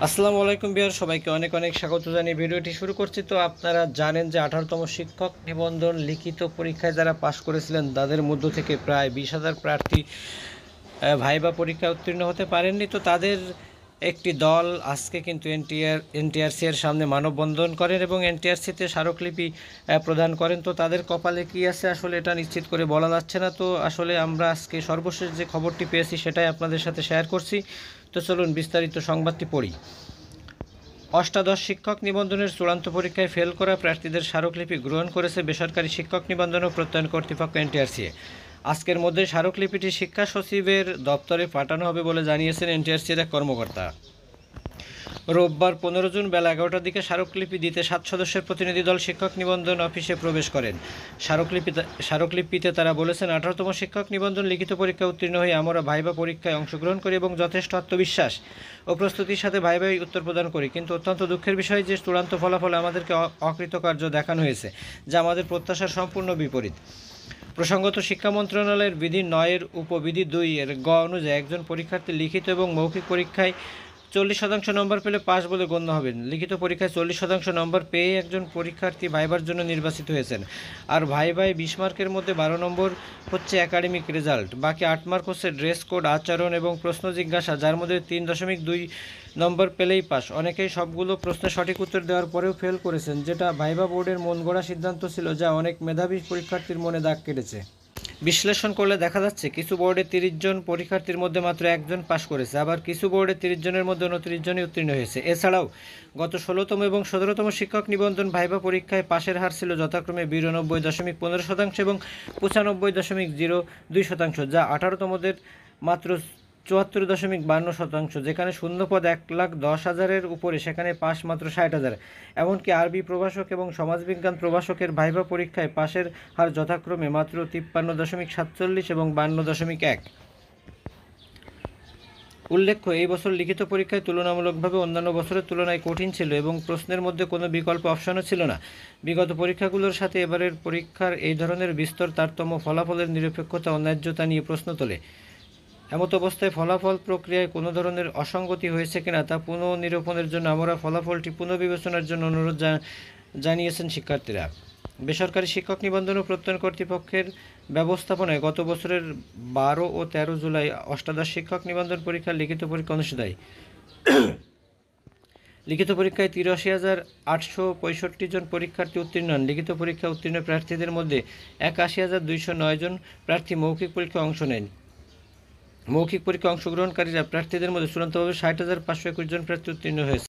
আসসালামু আলাইকুম বিহার সবাইকে অনেক অনেক স্বাগত জানিয়ে ভিডিওটি শুরু করছি। তো আপনারা জানেন যে 18তম শিক্ষক নিবন্ধন লিখিত পরীক্ষায় যারা পাশ করেছিলেন তাদের মধ্য থেকে প্রায় 20,000 প্রার্থী ভাইবা পরীক্ষায় উত্তীর্ণ হতে পারেননি। তো তাদের একটি দল আজকে কিন্তু এনটিআরসি এর সামনে মানববন্ধন করেন এবং এনটিআরসিতে স্মারকলিপি প্রদান করেন। তো তাদের কপালে কী আছে আসলে এটা নিশ্চিত করে বলা যাচ্ছে না। তো আসলে আমরা আজকে সর্বশেষ যে খবরটি পেয়েছি সেটাই আপনাদের সাথে শেয়ার করছি। তো চলুন বিস্তারিত সংবাদটি পড়ি। অষ্টাদশ শিক্ষক নিবন্ধনের চূড়ান্ত পরীক্ষায় ফেল করা প্রার্থীদের স্মারকলিপি গ্রহণ করেছে বেসরকারি শিক্ষক নিবন্ধন ও প্রত্যয়ন কর্তৃপক্ষ এনটিআরসি। আজকের মধ্যে স্মারকলিপিটি শিক্ষা সচিবের দপ্তরে পাঠানো হবে বলে জানিয়েছেন এনটিআরসির এক কর্মকর্তা। রোববার 15 জুন বেলা 11টার দিকে স্মারকলিপি দিতে 7 সদস্যের প্রতিনিধি দল শিক্ষক নিবন্ধন অফিসে প্রবেশ করেন। স্মারকলিপিতে তারা বলেছেন, 18তম শিক্ষক নিবন্ধন লিখিত পরীক্ষায় উত্তীর্ণ হয়ে আমরা ভাইবা পরীক্ষায় অংশগ্রহণ করি এবং যথেষ্ট আত্মবিশ্বাস ও প্রস্তুতির সাথে ভাইভাই উত্তর প্রদান করি। কিন্তু অত্যন্ত দুঃখের বিষয় যে চূড়ান্ত ফলাফলে আমাদেরকে অকৃতকার্য দেখানো হয়েছে, যা আমাদের প্রত্যাশার সম্পূর্ণ বিপরীত। প্রসঙ্গত, শিক্ষা মন্ত্রণালয়ের বিধি 9 উপবিধি 2 এর গ অনুযায়ী একজন পরীক্ষার্থী লিখিত এবং মৌখিক পরীক্ষায় 40% নম্বর পেলে পাস বলে গণ্য হবেন। লিখিত পরীক্ষায় 40% নম্বর পেয়ে একজন পরীক্ষার্থী ভাইবার জন্য নির্বাচিত হয়েছেন। আর ভাইভায় 20 মার্কের মধ্যে 12 নম্বর হচ্ছে একাডেমিক রেজাল্ট, বাকি 8 মার্ক হচ্ছে ড্রেস কোড, আচরণ এবং প্রশ্ন জিজ্ঞাসা, যার মধ্যে 3.2 নম্বর পেলেই পাস। অনেকেই সবগুলো প্রশ্নের সঠিক উত্তর দেওয়ার পরেও ফেল করেছেন, যেটা ভাইবা বোর্ডের মন গড়া সিদ্ধান্ত ছিল, যা অনেক মেধাবী পরীক্ষার্থীর মনে দাগ কেটেছে। বিশ্লেষণ করলে দেখা যাচ্ছে কিছু বোর্ডে 30 জন পরীক্ষার্থীর মধ্যে মাত্র একজন পাস করেছে, আবার কিছু বোর্ডে 30 জনের মধ্যে 29 জনই উত্তীর্ণ হয়েছে। এছাড়াও গত 16তম এবং 17তম শিক্ষক নিবন্ধন ভাইবা পরীক্ষায় পাশের হার ছিল যথাক্রমে 92.15% এবং 95.02%, যা 18তমদের মাত্র 74.52%। যেখানে শূন্যপদ 1,10,000-এর উপরে, সেখানে পাস মাত্র 60,000। এমনকি আরবি প্রভাষক এবং সমাজবিজ্ঞান প্রভাষকের ভাইভা পরীক্ষায় পাশের হার যথাক্রমে মাত্র 53.47 এবং 52.1। উল্লেখ্য, এই বছর লিখিত পরীক্ষায় তুলনামূলকভাবে অন্যান্য বছরের তুলনায় কঠিন ছিল এবং প্রশ্নের মধ্যে কোনো বিকল্প অপশনও ছিল না। বিগত পরীক্ষাগুলোর সাথে এবারের পরীক্ষার এই ধরনের বিস্তর তারতম্য ফলাফলের নিরপেক্ষতা ও ন্যায্যতা নিয়ে প্রশ্ন তোলে। এমত অবস্থায় ফলাফল প্রক্রিয়ায় কোনো ধরনের অসঙ্গতি হয়েছে কিনা তা পুনঃনিরূপণের জন্য আমরা ফলাফলটি পুনর্বিবেচনার জন্য অনুরোধ জানিয়েছেন শিক্ষার্থীরা। বেসরকারি শিক্ষক নিবন্ধন ও প্রত্যয়ন কর্তৃপক্ষের ব্যবস্থাপনায় গত বছরের 12 ও 13 জুলাই অষ্টাদশ শিক্ষক নিবন্ধন পরীক্ষার লিখিত পরীক্ষা অনুষ্ঠিত হয়। লিখিত পরীক্ষায় 83,865 জন পরীক্ষার্থী উত্তীর্ণ হন। লিখিত পরীক্ষা উত্তীর্ণ প্রার্থীদের মধ্যে 81,209 জন প্রার্থী মৌখিক পরীক্ষায় অংশ নেন। মৌখিক পরীক্ষায় অংশগ্রহণকারীরা প্রার্থীদের মধ্যে চূড়ান্তভাবে 60,521 জন প্রার্থী উত্তীর্ণ হয়েছে।